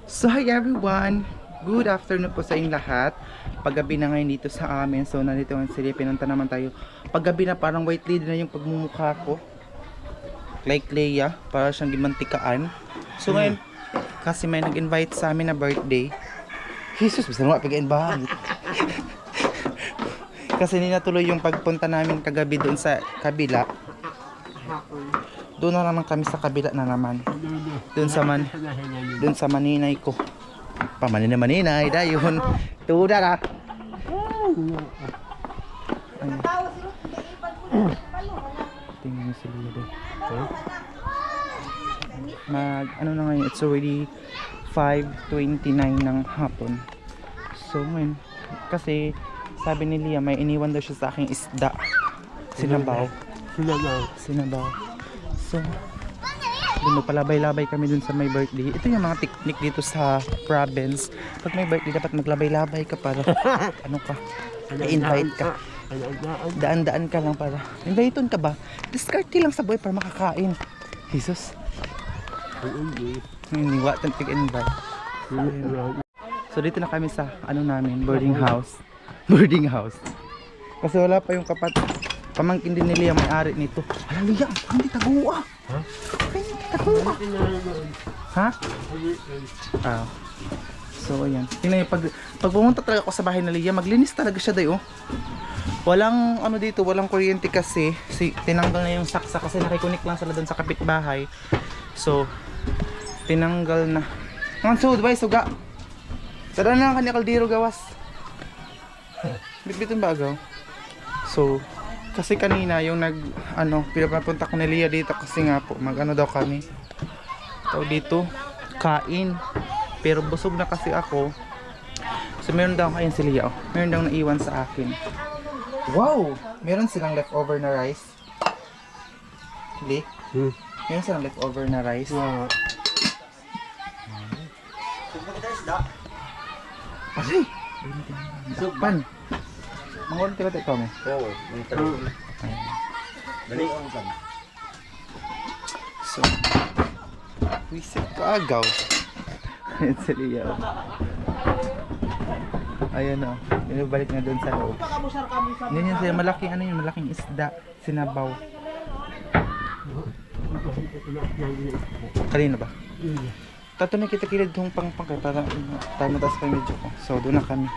So hi everyone! Good afternoon po sa inyong lahat. Paggabi na ngayon dito sa amin. So nandito ngayon sila, pinunta naman tayo. Paggabi na parang white lady na yung pagmumukha ko. Like Leia, para siyang gimantikaan. So ngayon, kasi may nag-invite sa amin na birthday. Jesus, basta nga pag-invite. Kasi ninatuloy yung pagpunta namin kagabi doon sa kabila. Doon na naman kami sa kabila na naman. Doon sa maninay ko. Pamaninay dayon. Tuda ka. Tingnan niyo si Lilo. Ano na ngayon, it's already 5:29 ng hapon. So ngayon, kasi sabi ni Lia may iniwan daw siya sa aking isda. Sinabaw. So dun palabay-labay kami dun sa may birthday. Ito yung mga technique dito sa province. Pag may birthday dapat maglabay-labay ka para ano ka, i-invite ka. Daan-daan ka lang para inviteon ka ba? Discarte lang sa boy para makakain. Jesus. Hindi watan tig-invite. So dito na kami sa ano namin, boarding house. Boarding house. Kasi wala pa yung pamangkin din nila may-ari nito. Hala Lia, hindi taguwa. Ha? Hindi taguwa. Ha? Ah. So ayan. Tingnan niyo pag pumunta talaga ako sa bahay na Lia, maglinis talaga siya dayo. Walang ano dito, walang kuryente kasi. Tinanggal na yung saksa kasi nakikunik lang sila doon sa kapitbahay. So tinanggal na. Ngansud bay suga. Tara na kanya kaldero gawas. Bitbiton bagaw. So kasi kanina yung pinapunta ko ni Lia dito kasi nga po mag-ano daw kami. So dito kain. Pero busog na kasi ako. So meron daw kain si Lia. Meron daw naiwan sa akin. Wow! Meron silang leftover na rice. Li? Meron silang leftover na rice. Wow. Aray! Pan! Mangon tira tayo kami. Oo, dali ang plan. So, wisip ka agaw. Ayan si Lia. Ayan o. Binabalik na doon sa loob. Ganyan sila. Malaking isda. Sinabaw. Kanina ba? Tato na kita kilid yung pangpangkay para tayo mataas kayo medyo ko. So doon na kami.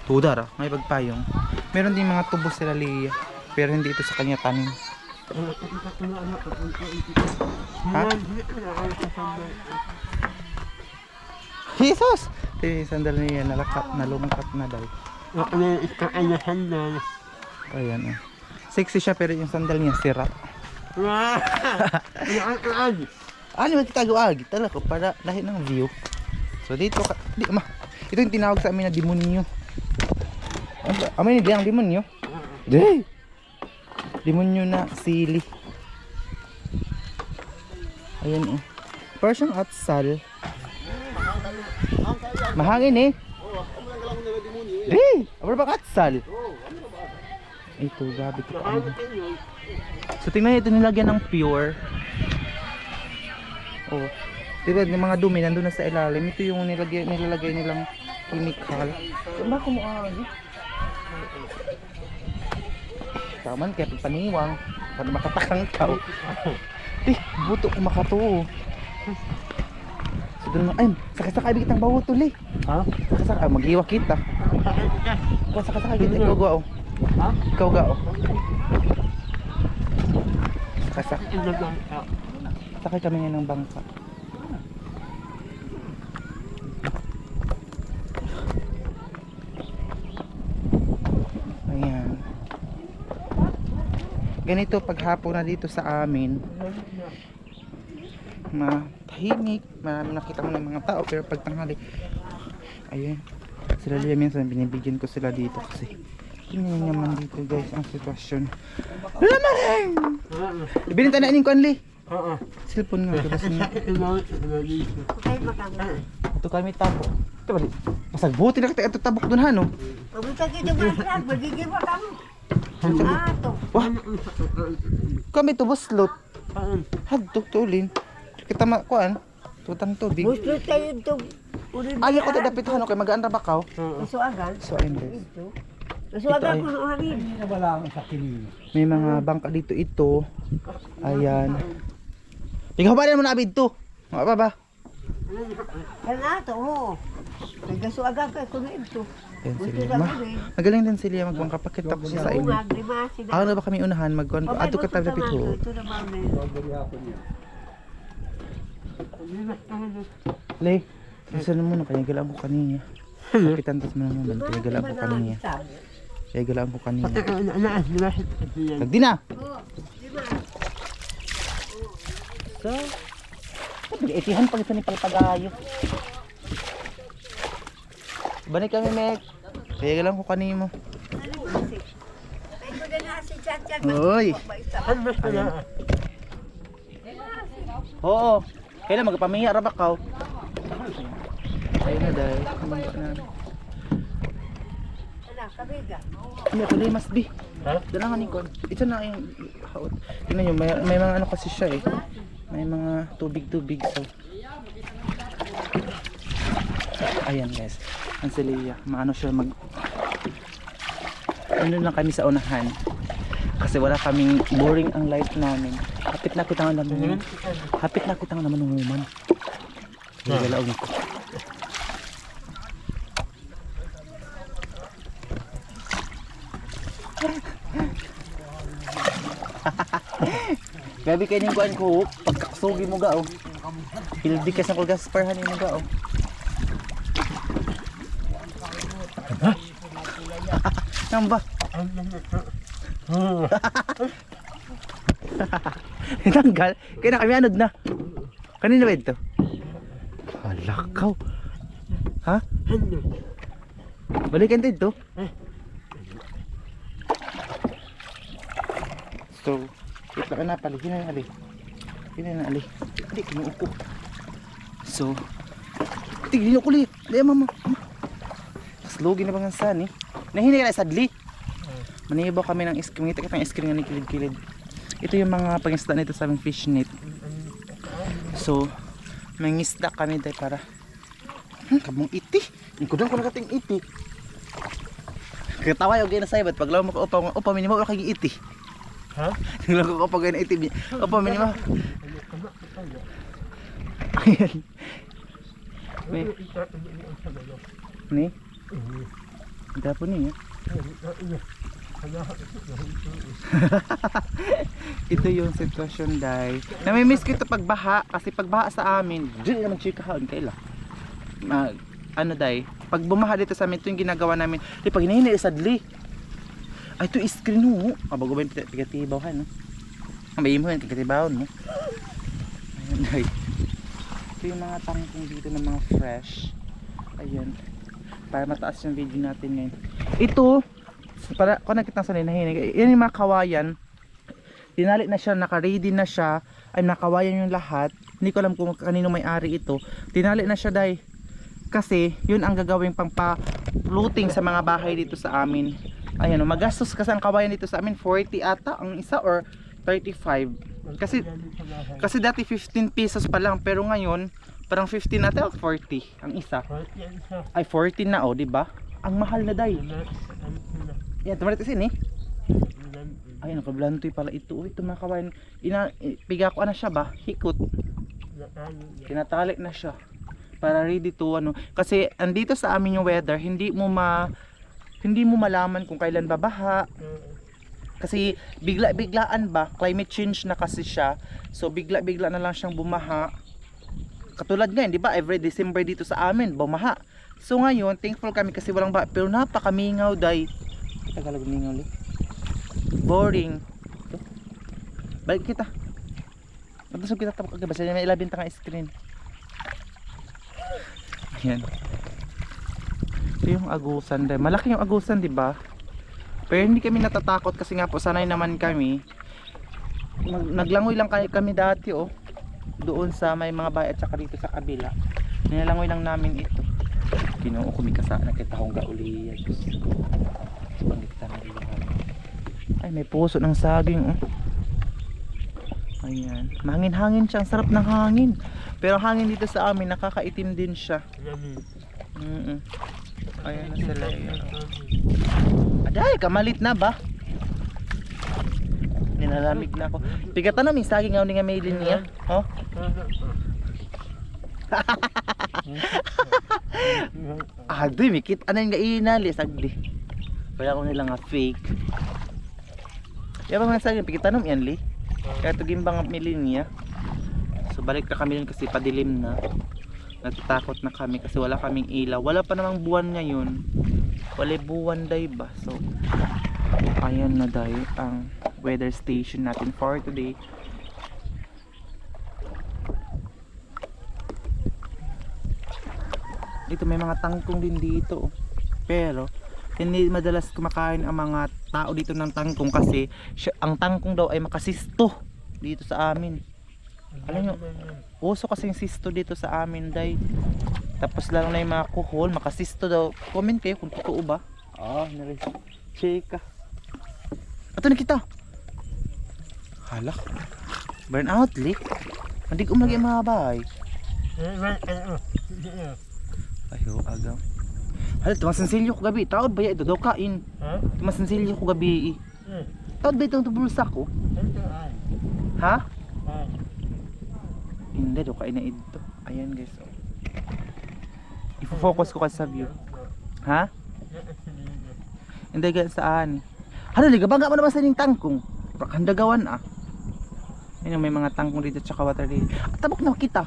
Tudar may pagpayong. Meron din mga tubo sila Lia. Pero hindi ito sa kanya tanim. Ha? Jesus! Yung sandal niya nalungkat na daw. Ayan o. Sexy siya pero yung sandal niya sira. Ano ba kitagawa? Tala ko para lahat ng view. So dito ka, ito yung tinawag sa amin na demonyo. Amin hindi ang demonyo. Dey! Demonyo na sili. Ayan para siyang atsal. Mahangin Dey! Abra ba atsal? Ito, gabi ito. So tingnan ito nilagyan ng pure. Oh, diba yung mga dumi nandun na sa ilalim. Ito yung nilalagay nilang chemical. Diba ko mo taman kaya paniwang para makatakang tao. Buto ko makato. So doon ay, sakay bigit ang bawo tuli. Ha? Sakay mag-iwa kita. Sakay kita ikaw gao. Ha? Ikaw gao. Sakay kami ngayon ng bangka. Ayan. Ganito paghapon na dito sa amin. Matahimik. Marami nakita mo ng mga tao. Pero pag tanghali, ayan. Sila Lia minsan binibigyan ko sila dito kasi tingnan naman dito guys ang sitwasyon. Lamaring! Ibinita na ining ko anli. Cellphone nga, tapos nga. Ito kami tabok. Ito ba? Masagbuti na kita ito tabok dun ha, no? Pagbuta kita ba? Magiging mo kami. Wah! Kami ito buslot. Hadto, tulin. Kita makuan. Tutang tubig. Gusto tayo ito. Ay, ako tayo dapit kay magaan ra ba ka? Kasuagan. So, ayun guys. Ito. Kasuagan Ito ko nung harin. May mga bangka dito ito. Ayan. Ikaw ba rin mo nabid to? Mga ba ba? Kana to, oo. Kasuagan ka ko na ito. Ayan Gusto sila. lang ko rin. Magaling din sila magbangka. Pakita ko siya sa inyo. Ako na ba kami unahan? Magkuhan ko. Ato ka tayo dapit ho. Ito na mami. Le, isa na muna. Kaya galaan ko kanina. Kapitan tas mo naman. Kaya galaan ko kanina. Kaya galaan ko kanina. Nagdi na! So, itihan pag isa ni Palpagayo. Balik kami, Mek. Kaya galang ko kanimo. Oy! Ayan. Oo. Kailan magpamiya ra ba ka? Ayun na dahil. Kumanda na. Hindi ako limas, bi. Dala nga ni Kon. Ito na yung hawat. Tingnan nyo, may mga ano kasi siya eh. May mga tubig-tubig. So. Ayan guys. Ang Celia. Maano siya mag... Ano lang kami sa unahan. Kasi wala kaming boring ang light namin. Hapit na kita nga naman. Hapit na kita nga naman ng human. Nagalaog ko. Gabi kayo ning kuan ko. Pagkaksugi mo ga oh. Hildi ka sa kulgasparhan mo ga oh. Nang ba? Tanggal. Kaya na kami anod na. Kanina ba ito? Halakaw. Ha? Balikan dito. So, ito ka na pala. Hina na ali. Hina na ali. Hindi, kinuupo. So, tignan ko ulit. Daya mama. Kaslugi na bang ang san eh. Nahinay ka na sadli. Manibaw kami ng iskrim. Ngita kita ng iskrim nga ni kilid-kilid. Ito yung mga pangisda nito sa aming fish net. So, mangisda kami dahil para kabong iti. Ikudang ko nakating iti. Katawa yung gina sa'yo. Ba't paglaw mo ka upa minimo wala kaging iti. Ha? Naglaw ko upa gina iti. Upa minimo. Ayan. May. Ni? Hindi po niya. Ito yung sitwasyon dahil namimiss ko ito pagbaha kasi pagbaha sa amin di naman chikahaon kaila ano dahil pag bumaha dito sa amin ito yung ginagawa namin di pag hinahinay sadli ay ito screen mo bago ba yung pigatibawan no? Ang bayi mo yan pigatibawan mo ayun dahil ito yung mga tangkong dito ng mga fresh ayun para mataas yung video natin ngayon ito para kung nakita sa nahinig yan yung mga kawayan dinali na siya, naka-ready na siya ay nakawayan yung lahat hindi ko alam kung kanino may-ari ito dinali na siya dahil kasi yun ang gagawin pang pa-floating sa mga bahay dito sa amin ayan o, magastos kasi ang kawayan dito sa amin 40 ata ang isa or 35 kasi dati 15 pesos pa lang pero ngayon parang 15 ata o 40 ang isa ay 14 na o, diba? Ang mahal na dahil yan, tumalit kasi ni ay, nakablantoy pala ito ito mga kawain piga ko na siya ba, hikot tinatalik na siya para ready to ano kasi andito sa amin yung weather hindi mo malaman kung kailan babaha kasi biglaan ba climate change na kasi siya so bigla na lang siyang bumaha katulad ngayon di ba every December dito sa amin bumaha so ngayon thankful kami kasi walang baha pero napakamingaw dahil Tagalog mingaw li boring ito. Balik kita pagdasog kita tapos basta may ilabinta nga screen ayan ito yung agusan dahil malaki yung agusan diba pero hindi kami natatakot kasi nga po sanay naman kami naglangoy lang kami dati oh doon sa may mga bahay at saka dito sa kabila nilalangoy lang namin ito Ginoo ko may kasana kita akong gauli ay may puso ng saging oh. Ayan. Mahangin-hangin siya. Ang sarap ng hangin. Pero ang hangin dito sa amin, nakakaitim din siya. Ayan na sila. Aday, kamalit na ba? Nilalamig na ako. Pigatan namin saging nga nga mailin niya. Oh? Adoy, mikit ano yung gainali sagdi. Kaya ko nila nga fake. Yan ba mga saging, pigitan namin yan li. Kaya ito gimbang milin niya. So balik na kami yun kasi padilim na. Natatakot na kami kasi wala kaming ilaw. Wala pa namang buwan ngayon. Wala buwan day ba? So ayan na day ang weather station natin for today. Ito may mga tangkong din dito. Pero hindi madalas kumakain ang mga tao dito ng tangkong kasi ang tangkong daw ay makasisto dito sa amin. Alam nyo, uso kasi yung sisto dito sa amin day. Tapos lalo na yung mga kuhol, makasisto daw. Comment kayo kung totoo ba. Chika. Ato na kita. Halak. Burn out li. Hindi ko lagi mga bahay. Ayo agam. Hala, tumasansilyo ko gabi. Taod ba ya ito daw kain? Tumasansilyo ko gabi. Taod ba itong tubulsa ko? Ha? Hindi daw kain na ito. Ayan guys. Oh. Ifo-focus ko kasi sa view. Ha? Hindi guys saan. Hala, ligabangga mo naman sa inyong tangkong. Handagawan ah. Ayun, may mga tangkong dito tsaka water dito. At tabok na kita.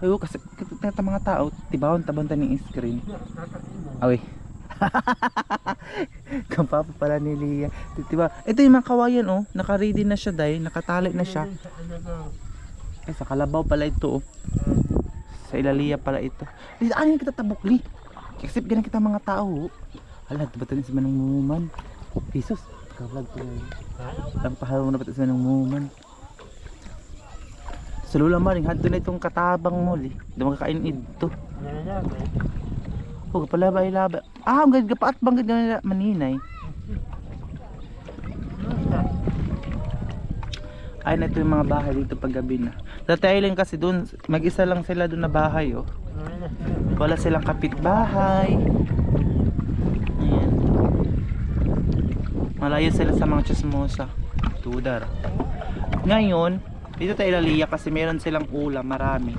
Ayo kasi kita mga tao tibawon-tabon ta ning screen. Awi. Kampapa pala ni Lia. Diba? Ito yung mga kawayan oh, naka-ready na siya dai, nakatali na siya. Ay sa kalabaw pala ito oh. Sa ilalia pala ito. Dito ano kita tabok li. Except ganun kita mga tao. Hala, tabatan si manong muman. Jesus, ka-vlog ko. Ang pahalo na pati si manong muman. Sa lula maring hadto na itong katabang mo li. Daw makakain ito. Oh, pala ba ilaba? Ah, ang gad gapaat bang gad maninay. Ay na ito yung mga bahay dito pag gabi na. Dati lang kasi doon, mag-isa lang sila doon na bahay oh. Wala silang kapitbahay. Ayan. Malayo sila sa mga chismosa. Tudar. Ngayon, dito tayo laliya kasi meron silang ulam, marami.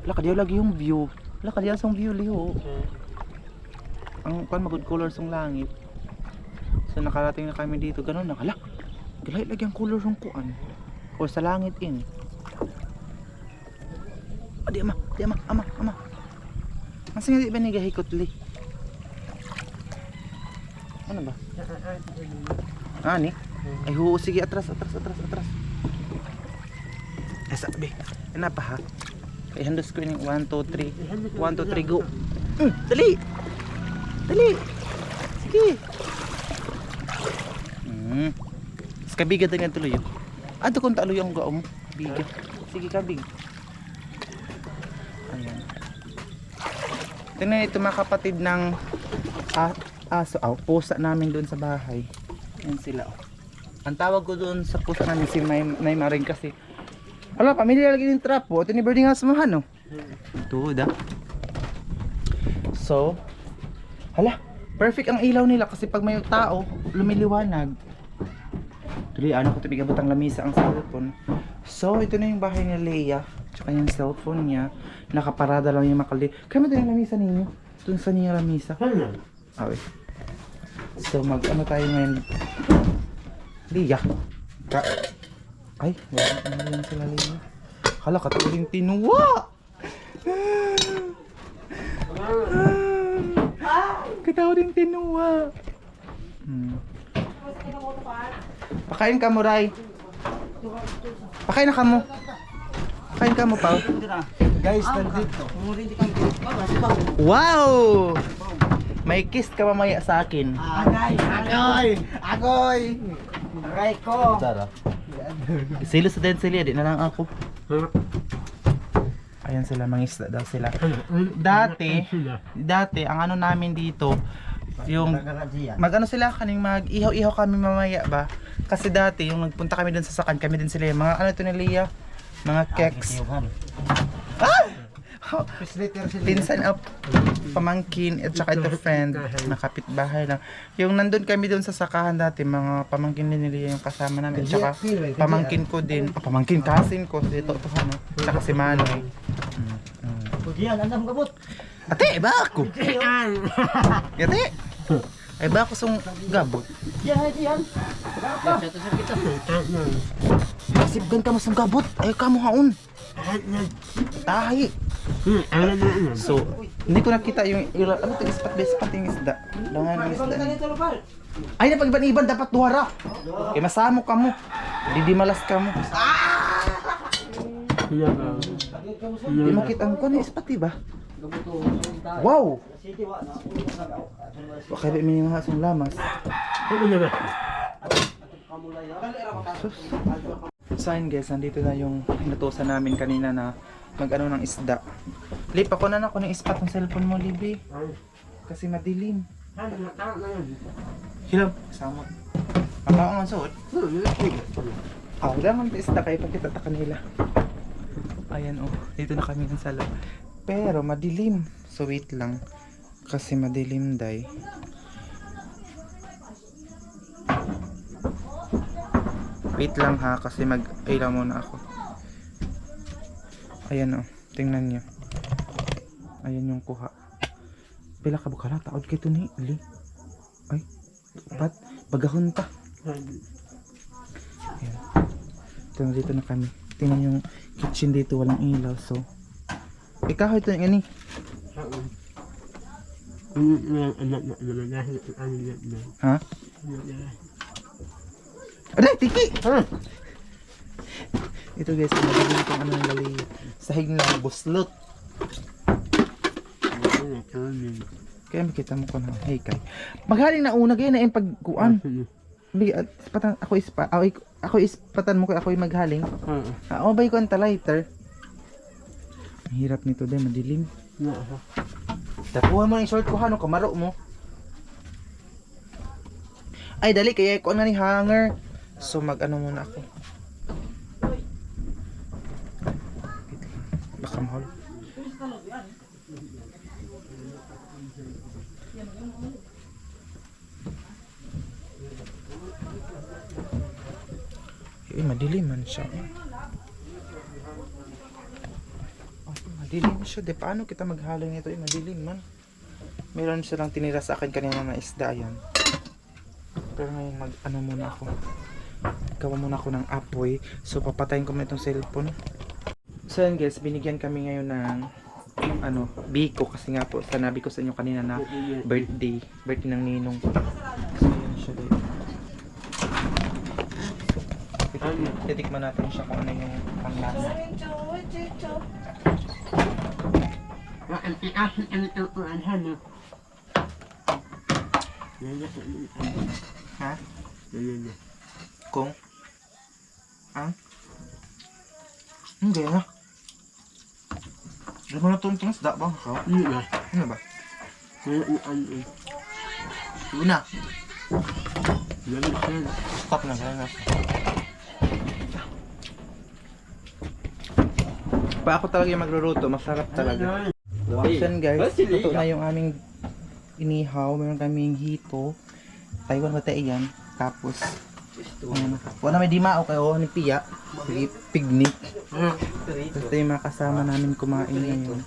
Wala ka diyaw lagi yung view. Wala ka diyaw sang view liho. Ang kan magud colors ng langit. So nakarating na kami dito, ganun na. Hala. Galay lagi ang color ng kuan. O sa langit in. Di ama, ama. Masa nga di ba ni gahikot li? Ano ba? Ani? Ay ho, sige atras. Ay sabi, ano pa ha? Ay handos ko yung 1, 2, 3 1, 2, 3, go. Dali! Sige! Kabiga dengan tuloy yun. Ato kung talo yung gao mo. Kabiga. Sige kabig. Ayan. Tingnan ito mga kapatid ng aso. Pusa namin doon sa bahay. Yan sila oh. Ang tawag ko doon sa pusa namin si Naima rin kasi. Hala, pamilya lagi yung trap po. Ito ni birding house mo no? Ito da. So, hala, perfect ang ilaw nila kasi pag may tao, lumiliwanag. Tuloy, ano ko ito bigabot ang lamisa ang cellphone. So, ito na yung bahay ni Leia. Tsaka yung cellphone niya. Nakaparada lang yung makali. Kaya mo ito yung lamisa ninyo. Doon sa niya lamisa. Awe. So, ano tayo ngayon? Leia. Ay, wala na sila Leia. Hala, katuling tinuwa! Katuling tinuwa! Pakain ka mo, Ray. Pakain na ka mo. Pakain ka mo, Pao. Guys, nandito. Wow! May kiss ka mamaya sa akin. Agoy! Aray ko! Silos din sila, di na lang ako. Ayan sila, mga isda daw sila. Dati, ang ano namin dito, Yung mag-ano sila kaning mag-ihaw-ihaw kami mamaya ba? Kasi dati yung nagpunta kami dun sa Sakan, kami din sila yung mga ano ito ni Lia, mga keks. Pinsan up, pamangkin at saka ito friend, nakapitbahay lang. Yung nandun kami dun sa Sakahan dati, mga pamangkin din nila yung kasama namin. At saka pamangkin ko din, pamangkin cousin ko, dito ito ano, tsaka si Manoy. Pugian, andam gabot. Ate, ba ako? Ate, ay ba ako sung gabot? Diyan. Masibgan ka mo sung gabot, ay ka mo haon. Tahi. So, hindi ko nakita yung ano ito, ispat yung isda. Langan ng isda. Ay, napag-iban dapat duhara. Kaya masamo ka mo. Didimalas ka mo. Hindi makita ang kuno ispat, diba? Wow! Baka ba may mga asong lamas? So ayun guys, nandito na yung inutusan namin kanina na mag-ano ng isda. Lip, ako na ako ng ispat ng cellphone mo, Libby. Kasi madilim. Hilab, samot. Ang baka nga suot. Wala nga isda kayo pagkita ta kanila. Ayan oh, dito na kami ng sala. Pero madilim. So wait lang. Kasi madilim day. Wait lang ha, kasi mag-ilaw muna ako. Ayan o, tingnan nyo. Ayan yung kuha. Pila ka bukala, taod kayo ni Ili. Ay, ba't? Bagahon ta. Ayan. Ito na dito na kami. Tingnan yung kitchen dito, walang ilaw. So, ikaw ito yung ani. Ha? Aray, tiki! Ito guys, nagagawin itong ano ng lali. Sahig lang, buslot. Kaya makita mo ko na, hey kay. Maghaling na una, gaya na yung pagkuan. Patan, ako ispatan mo ko, ako yung maghaling. Ako ba yung lighter? Ang hirap nito din, madilim. Tapuhan mo yung short ko, ano, kamaro mo. Ay, dali, kaya ko na ni hanger. So, mag-ano muna ako. Baka mahal. Madilim man siya. Madilim siya. De, paano kita maghalo nito? Madilim man. Meron silang tinira sa akin kanina na isda yan. Pero ngayon mag-ano muna ako. Gawa muna ako ng apoy. So, papatayin ko muna itong cellphone. So, yun guys. Binigyan kami ngayon ng ano, biko. Kasi nga po, sanabi ko sa inyo kanina na birthday. Birthday ng ninong. So, yun siya dito. Titikman natin siya kung ano yung panglasa. Ha? Kung? Ang? Hindi na. Hindi mo na itong isda ba? Ano ba? Sige na. Stop na. Pa ako talaga yung magluluto, masarap talaga. Action guys, ito na yung aming inihaw, meron kaming hito. Taiwan ba tayo yan? Tapos, wala may dimao kayo ni Pia. Sige, picnic. Ito yung mga kasama namin kumain ngayon.